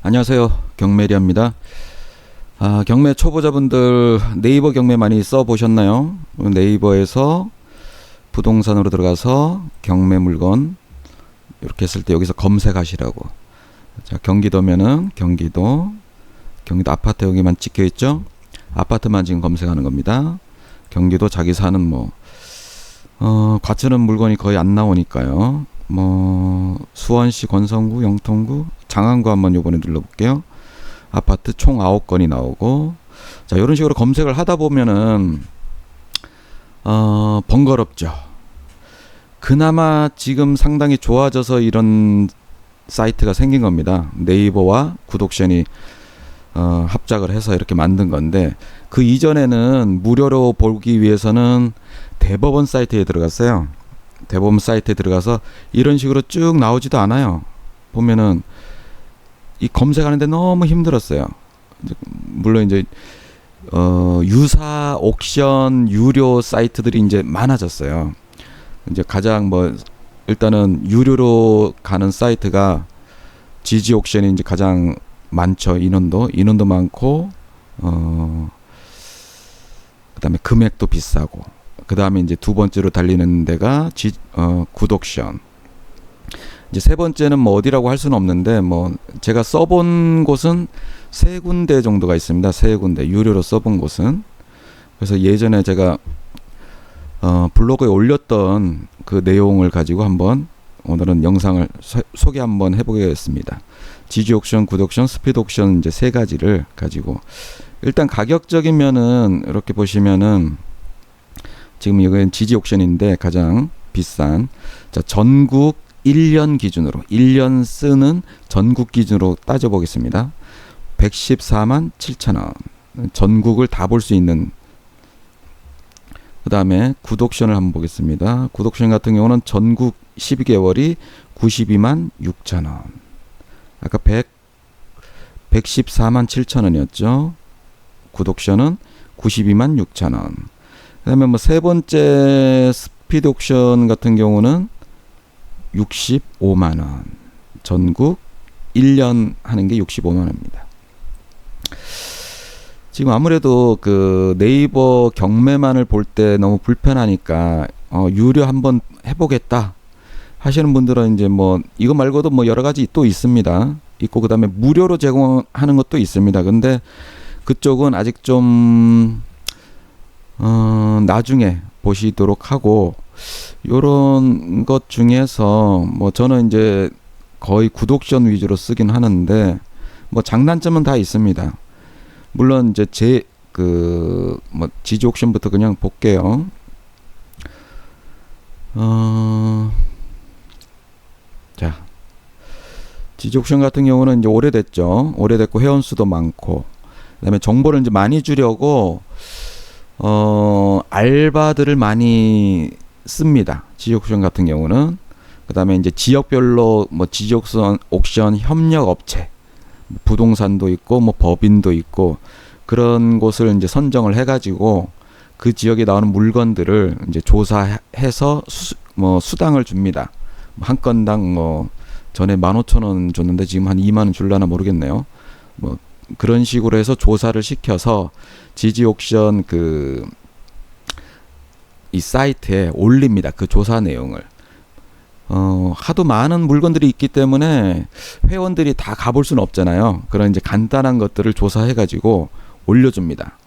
안녕하세요. 경매리아입니다. 경매 초보자분들 네이버 경매 많이 써보셨나요? 네이버에서 부동산으로 들어가서 경매 물건 이렇게 했을 때 여기서 검색하시라고. 자, 경기도면은 경기도 아파트 여기만 찍혀 있죠? 아파트만 지금 검색하는 겁니다. 경기도 자기 사는 과천은 물건이 거의 안 나오니까요. 수원시, 권성구, 영통구, 장안구 한번 요번에 눌러볼게요. 아파트 총 9건이 나오고, 자, 이런 식으로 검색을 하다 보면은 번거롭죠. 그나마 지금 상당히 좋아져서 이런 사이트가 생긴 겁니다. 네이버와 구독션이 합작을 해서 이렇게 만든 건데, 그 이전에는 무료로 보기 위해서는 대법원 사이트에 들어갔어요. 대법원 사이트에 들어가서 이런 식으로 쭉 나오지도 않아요. 보면은 이 검색하는데 너무 힘들었어요. 물론 이제 유사 옥션 유료 사이트들이 이제 많아졌어요. 이제 가장 일단은 유료로 가는 사이트가 지지 옥션이 이제 가장 많죠. 인원도 많고, 그다음에 금액도 비싸고, 그다음에 이제 두 번째로 달리는 데가 굿옥션. 이제 세 번째는 어디라고 할 수는 없는데, 제가 써본 곳은 3군데 정도가 있습니다. 3군데 유료로 써본 곳은. 그래서 예전에 제가 블로그에 올렸던 그 내용을 가지고 오늘은 영상을 소개 한번 해보겠습니다. 지지 옥션, 굿 옥션, 스피드 옥션 이제 3가지를 가지고, 일단 가격적인 면은 이렇게 보시면은 지금 이건 지지 옥션인데 가장 비싼, 자, 전국 1년 기준으로 1년 쓰는 전국 기준으로 따져보겠습니다. 114만 7천원, 전국을 다 볼 수 있는. 그 다음에 굿옥션을 한번 보겠습니다. 굿옥션 같은 경우는 전국 12개월이 92만 6천원. 아까 114만 7천원이었죠. 굿옥션은 92만 6천원. 그 다음에 세 번째 스피드 옥션 같은 경우는 65만원. 전국 1년 하는 게 65만원입니다. 지금 아무래도 그 네이버 경매만을 볼 때 너무 불편하니까 유료 한번 해보겠다 하시는 분들은 이제 이거 말고도 여러 가지 또 있습니다. 있고, 그 다음에 무료로 제공하는 것도 있습니다. 근데 그쪽은 아직 좀 나중에 보시도록 하고, 요런 것 중에서 저는 이제 거의 굿옥션 위주로 쓰긴 하는데, 장단점은 다 있습니다. 물론 이제 지지 옥션부터 그냥 볼게요. 자, 지지 옥션 같은 경우는 이제 오래됐고 회원수도 많고, 그다음에 정보를 이제 많이 주려고 알바들을 많이 씁니다. 지지 옥션 같은 경우는. 그다음에 이제 지역별로 지지 옥션 협력 업체, 부동산도 있고 법인도 있고, 그런 곳을 이제 선정을 해가지고 그 지역에 나오는 물건들을 이제 조사해서 수당을 줍니다. 한 건당 전에 15,000원 줬는데 지금 한 2만원 줄라나 모르겠네요. 그런 식으로 해서 조사를 시켜서 지지 옥션 이 사이트에 올립니다. 그 조사 내용을. 하도 많은 물건들이 있기 때문에 회원들이 다 가볼 수는 없잖아요. 그런 이제 간단한 것들을 조사해가지고 올려줍니다.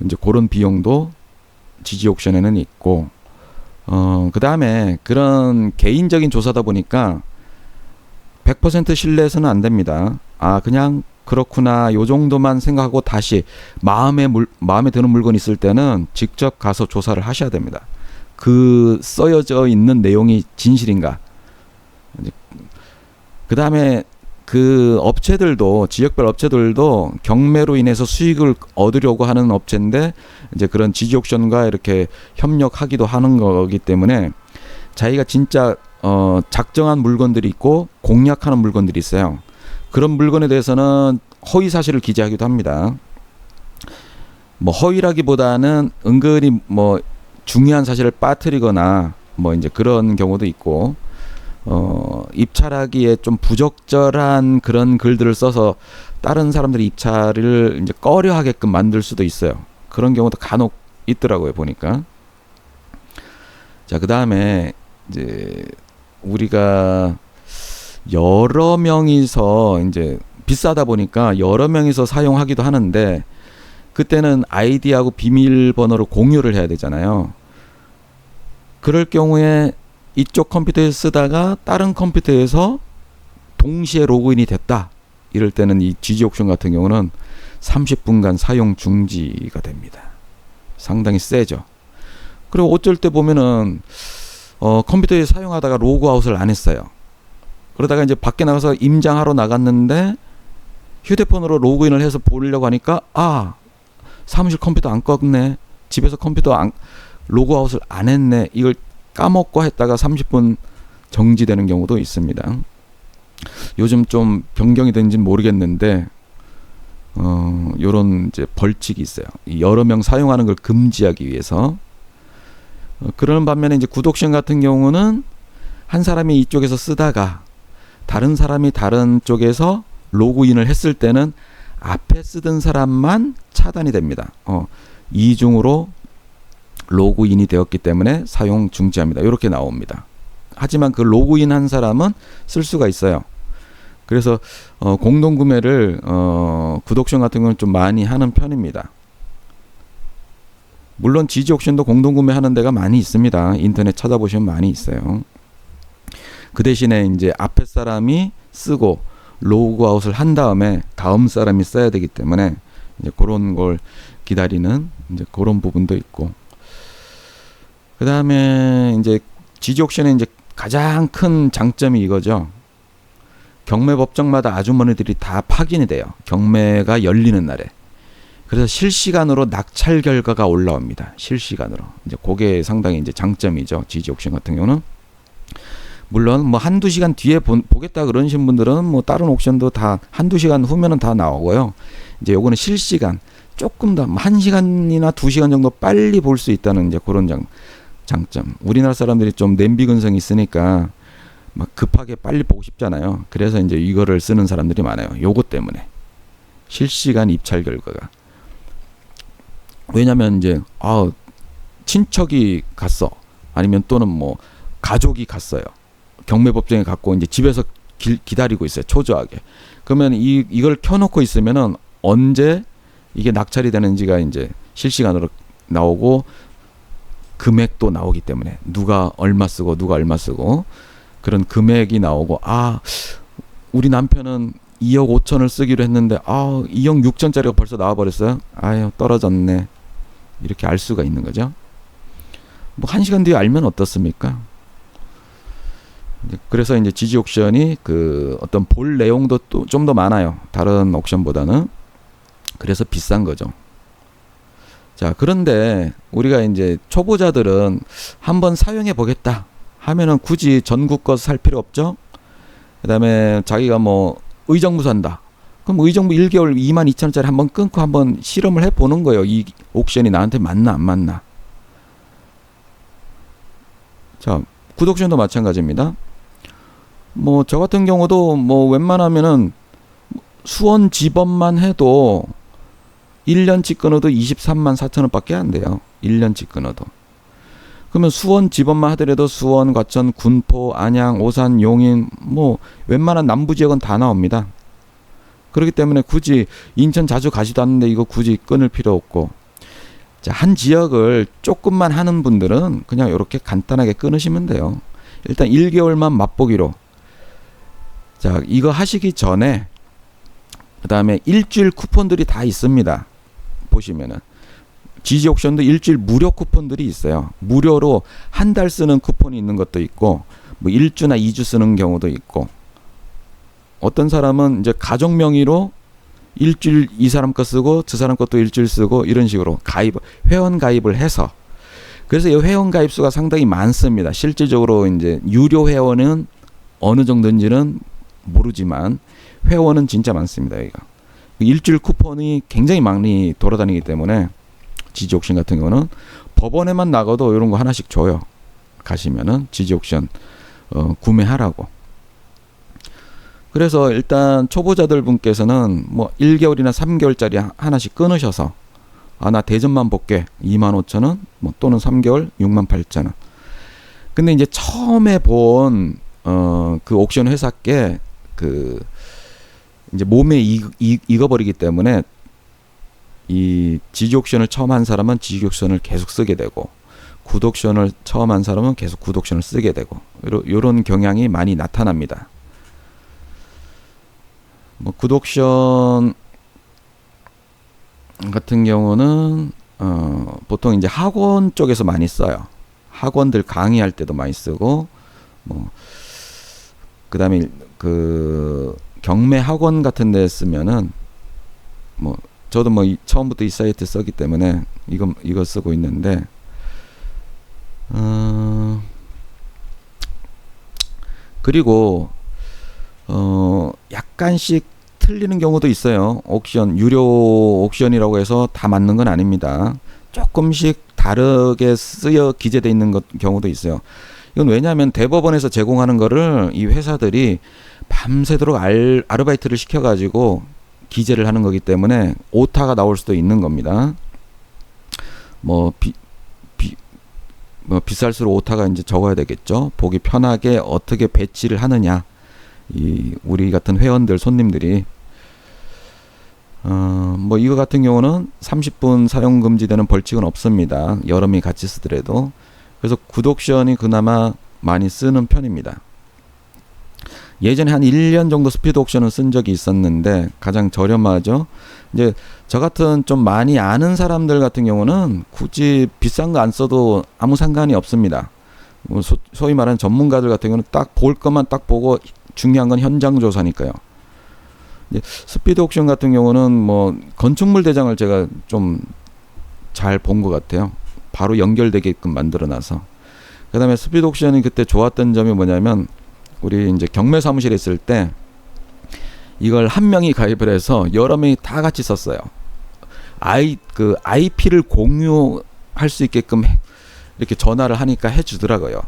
이제 그런 비용도 지지 옥션에는 있고, 그 다음에 그런 개인적인 조사다 보니까 100% 신뢰해서는 안 됩니다. 그냥 그렇구나, 요 정도만 생각하고 다시 마음에 드는 물건이 있을 때는 직접 가서 조사를 하셔야 됩니다. 그 써여져 있는 내용이 진실인가. 그 다음에 그 업체들도, 지역별 업체들도 경매로 인해서 수익을 얻으려고 하는 업체인데, 이제 그런 지지 옥션과 이렇게 협력하기도 하는 거기 때문에 자기가 진짜 작정한 물건들이 있고 공략하는 물건들이 있어요. 그런 물건에 대해서는 허위 사실을 기재하기도 합니다. 허위라기보다는 은근히 중요한 사실을 빠뜨리거나 이제 그런 경우도 있고, 입찰하기에 좀 부적절한 그런 글들을 써서 다른 사람들이 입찰을 이제 꺼려하게끔 만들 수도 있어요. 그런 경우도 간혹 있더라고요, 보니까. 자, 그 다음에 이제 우리가 여러 명이서 이제 비싸다 보니까 여러 명이서 사용하기도 하는데, 그때는 아이디하고 비밀번호를 공유를 해야 되잖아요. 그럴 경우에 이쪽 컴퓨터에 쓰다가 다른 컴퓨터에서 동시에 로그인이 됐다, 이럴 때는 이 GG 옥션 같은 경우는 30분간 사용 중지가 됩니다. 상당히 세죠. 그리고 어쩔 때 보면은 컴퓨터에 사용하다가 로그아웃을 안 했어요. 그러다가 이제 밖에 나가서 임장하러 나갔는데 휴대폰으로 로그인을 해서 보려고 하니까 사무실 컴퓨터 안 껐네, 집에서 컴퓨터 로그아웃을 안 했네, 이걸 까먹고 했다가 30분 정지되는 경우도 있습니다. 요즘 좀 변경이 된지는 모르겠는데 요런 이제 벌칙이 있어요. 여러 명 사용하는 걸 금지하기 위해서. 그러는 반면에 이제 굿옥션 같은 경우는 한 사람이 이쪽에서 쓰다가 다른 사람이 다른 쪽에서 로그인을 했을 때는 앞에 쓰던 사람만 차단이 됩니다. 이중으로 로그인이 되었기 때문에 사용 중지합니다. 이렇게 나옵니다. 하지만 그 로그인한 사람은 쓸 수가 있어요. 그래서 공동구매를 굿옥션 같은 경우는 좀 많이 하는 편입니다. 물론 GG 옥션도 공동구매 하는 데가 많이 있습니다. 인터넷 찾아보시면 많이 있어요. 그 대신에 이제 앞에 사람이 쓰고 로그아웃을 한 다음에 다음 사람이 써야 되기 때문에 이제 그런 걸 기다리는 이제 그런 부분도 있고, 그 다음에 이제 GG 옥션의 이제 가장 큰 장점이 이거죠. 경매 법정마다 아주머니들이 다 파견이 돼요. 경매가 열리는 날에. 그래서 실시간으로 낙찰 결과가 올라옵니다. 실시간으로. 이제 그게 상당히 이제 장점이죠. GG 옥션 같은 경우는. 물론 뭐 한두 시간 뒤에 보겠다 그러신 분들은 뭐 다른 옥션도 다 한두 시간 후면은 다 나오고요. 이제 요거는 실시간, 조금 더 1시간이나 2시간 정도 빨리 볼 수 있다는 이제 그런 장점. 우리나라 사람들이 좀 냄비 근성이 있으니까 막 급하게 빨리 보고 싶잖아요. 그래서 이제 이거를 쓰는 사람들이 많아요. 요거 때문에. 실시간 입찰 결과가. 왜냐면 이제 친척이 갔어. 아니면 또는 뭐 가족이 갔어요. 경매법정에 갔고 이제 집에서 기다리고 있어요. 초조하게. 그러면 이걸 켜놓고 있으면은 언제 이게 낙찰이 되는지가 이제 실시간으로 나오고 금액도 나오기 때문에 누가 얼마 쓰고 누가 얼마 쓰고 그런 금액이 나오고, 우리 남편은 2억 5천을 쓰기로 했는데 2억 6천짜리가 벌써 나와버렸어요. 떨어졌네. 이렇게 알 수가 있는 거죠. 뭐 1시간 뒤에 알면 어떻습니까? 그래서 이제 GG 옥션이 그 어떤 볼 내용도 또 좀 더 많아요. 다른 옥션보다는. 그래서 비싼 거죠. 자, 그런데 우리가 이제 초보자들은 한번 사용해 보겠다 하면은 굳이 전국 거 살 필요 없죠. 그 다음에 자기가 뭐 의정부 산다. 그럼 의정부 1개월 22,000원짜리 한번 끊고 한번 실험을 해보는 거예요. 이 옥션이 나한테 맞나 안 맞나. 자, 굿옥션도 마찬가지입니다. 뭐 저 같은 경우도 뭐 웬만하면은 수원 지번만 해도 1년치 끊어도 23만 4천원 밖에 안 돼요. 1년치 끊어도. 그러면 수원 지번만 하더라도 수원, 과천, 군포, 안양, 오산, 용인 뭐 웬만한 남부 지역은 다 나옵니다. 그렇기 때문에 굳이 인천 자주 가지도 않는데 이거 굳이 끊을 필요 없고, 자, 한 지역을 조금만 하는 분들은 그냥 이렇게 간단하게 끊으시면 돼요. 일단 1개월만 맛보기로. 자, 이거 하시기 전에 그 다음에 일주일 쿠폰들이 다 있습니다. 보시면은 GG 옥션도 일주일 무료 쿠폰들이 있어요. 무료로 한 달 쓰는 쿠폰이 있는 것도 있고, 뭐 1주나 2주 쓰는 경우도 있고, 어떤 사람은 이제 가족 명의로 일주일 이 사람 거 쓰고 저 사람 것도 일주일 쓰고 이런 식으로 회원 가입을 해서, 그래서 이 회원 가입 수가 상당히 많습니다. 실질적으로 이제 유료 회원은 어느 정도인지는 모르지만 회원은 진짜 많습니다. 여기가 일주일 쿠폰이 굉장히 많이 돌아다니기 때문에 GG 옥션 같은 경우는 법원에만 나가도 이런 거 하나씩 줘요. 가시면은 GG 옥션 구매하라고. 그래서 일단 초보자들 분께서는 뭐 1개월이나 3개월짜리 하나씩 끊으셔서 나 대전만 볼게 25,000원 뭐 또는 3개월 68,000원. 근데 이제 처음에 본 그 옥션 회사께 이제 몸에 익어버리기 때문에 이 지지 옥션을 처음 한 사람은 지지 옥션을 계속 쓰게 되고 굿 옥션을 처음 한 사람은 계속 굿 옥션을 쓰게 되고 이런 경향이 많이 나타납니다. 뭐 굿 옥션 같은 경우는 보통 이제 학원 쪽에서 많이 써요. 학원들 강의할 때도 많이 쓰고 뭐 그다음에 그 경매 학원 같은 데 쓰면은 뭐 저도 뭐 처음부터 이 사이트 쓰기 때문에 이거 쓰고 있는데 그리고 약간씩 틀리는 경우도 있어요. 옥션 유료 옥션이라고 해서 다 맞는 건 아닙니다. 조금씩 다르게 쓰여 기재되어 있는 경우도 있어요. 이건 왜냐하면 대법원에서 제공하는 거를 이 회사들이 밤새도록 아르바이트를 시켜가지고 기재를 하는 거기 때문에 오타가 나올 수도 있는 겁니다. 뭐 비쌀수록 오타가 이제 적어야 되겠죠. 보기 편하게 어떻게 배치를 하느냐. 우리 같은 회원들 손님들이 뭐 이거 같은 경우는 30분 사용 금지되는 벌칙은 없습니다. 여러 명이 같이 쓰더라도. 그래서 굿 옥션이 그나마 많이 쓰는 편입니다. 예전에 한 1년 정도 스피드 옥션을 쓴 적이 있었는데 가장 저렴하죠. 이제 저 같은 좀 많이 아는 사람들 같은 경우는 굳이 비싼 거 안 써도 아무 상관이 없습니다. 뭐 소위 말하는 전문가들 같은 경우는 딱 볼 것만 딱 보고 중요한 건 현장 조사니까요. 스피드 옥션 같은 경우는 뭐 건축물 대장을 제가 좀 잘 본 것 같아요. 바로 연결되게끔 만들어놔서. 그 다음에 스피드 옥션이 그때 좋았던 점이 뭐냐면 우리 이제 경매 사무실에 있을 때 이걸 한 명이 가입을 해서 여러 명이 다 같이 썼어요. IP를 공유할 수 있게끔 이렇게 전화를 하니까 해주더라고요.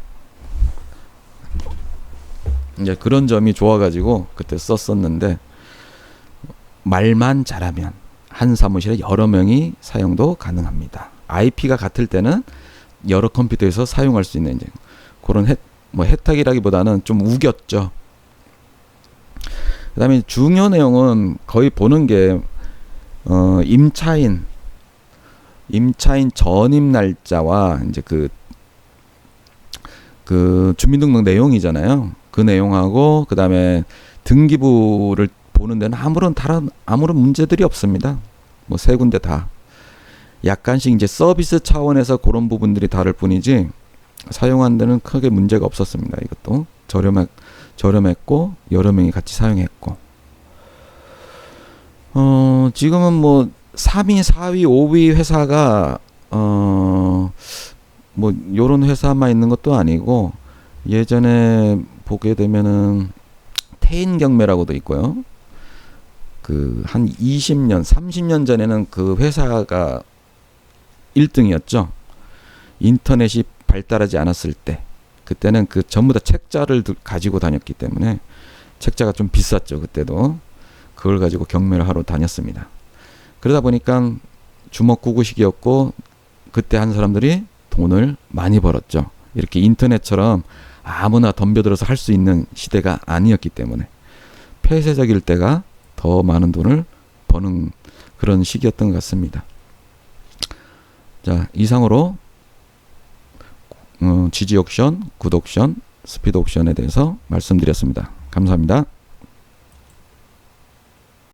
이제 그런 점이 좋아가지고 그때 썼었는데 말만 잘하면 한 사무실에 여러 명이 사용도 가능합니다. IP가 같을 때는 여러 컴퓨터에서 사용할 수 있는 이제 그런 혜택이라기보다는 좀 우겼죠. 그 다음에 중요 내용은 거의 보는 게 임차인 전입 날짜와 이제 그 주민등록 내용이잖아요. 그 내용하고 그 다음에 등기부를 보는 데는 아무런 문제들이 없습니다. 뭐 세 군데 다. 약간씩 이제 서비스 차원에서 그런 부분들이 다를 뿐이지 사용한 데는 크게 문제가 없었습니다. 이것도 저렴했고 여러 명이 같이 사용했고 지금은 뭐 3위, 4위, 5위 회사가 뭐 요런 회사만 있는 것도 아니고 예전에 보게 되면은 태인경매라고도 있고요. 한 20년, 30년 전에는 그 회사가 1등이었죠. 인터넷이 발달하지 않았을 때. 그때는 전부 다 책자를 가지고 다녔기 때문에 책자가 좀 비쌌죠. 그때도. 그걸 가지고 경매를 하러 다녔습니다. 그러다 보니까 주먹구구식이었고 그때 한 사람들이 돈을 많이 벌었죠. 이렇게 인터넷처럼 아무나 덤벼들어서 할 수 있는 시대가 아니었기 때문에 폐쇄적일 때가 더 많은 돈을 버는 그런 시기였던 것 같습니다. 자, 이상으로 지지 옥션, 굿 옥션, 스피드 옥션에 대해서 말씀드렸습니다. 감사합니다.